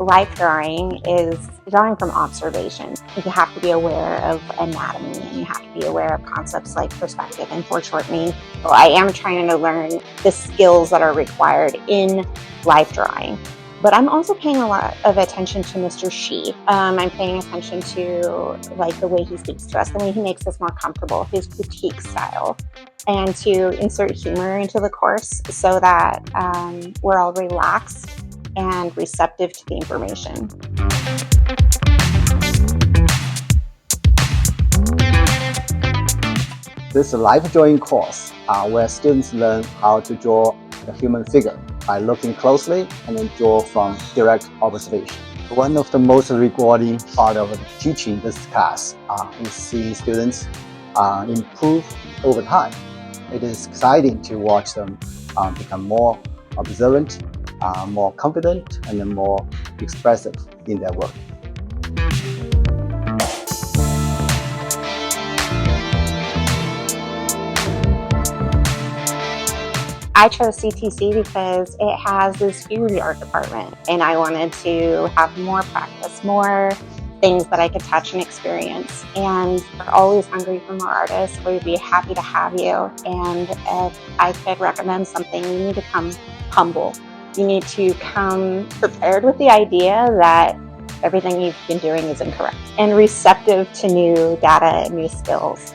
life drawing is drawing from observation. You have to be aware of anatomy, and you have to be aware of concepts like perspective and foreshortening. So I am trying to learn the skills that are required in life drawing. But I'm also paying a lot of attention to Mr. Shi. I'm paying attention to the way he speaks to us, the way he makes us more comfortable, his critique style, and to insert humor into the course so that we're all relaxed and receptive to the information. This is a life drawing course where students learn how to draw a human figure by looking closely and then draw from direct observation. One of the most rewarding part of teaching this class is seeing students improve over time. It is exciting to watch them become more observant, more confident, and then more expressive in their work. I chose CTC because it has this huge art department, and I wanted to have more practice, more things that I could touch and experience. And we're always hungry for more artists. We'd be happy to have you. And if I could recommend something, you need to come humble. You need to come prepared with the idea that everything you've been doing is incorrect, and receptive to new data and new skills.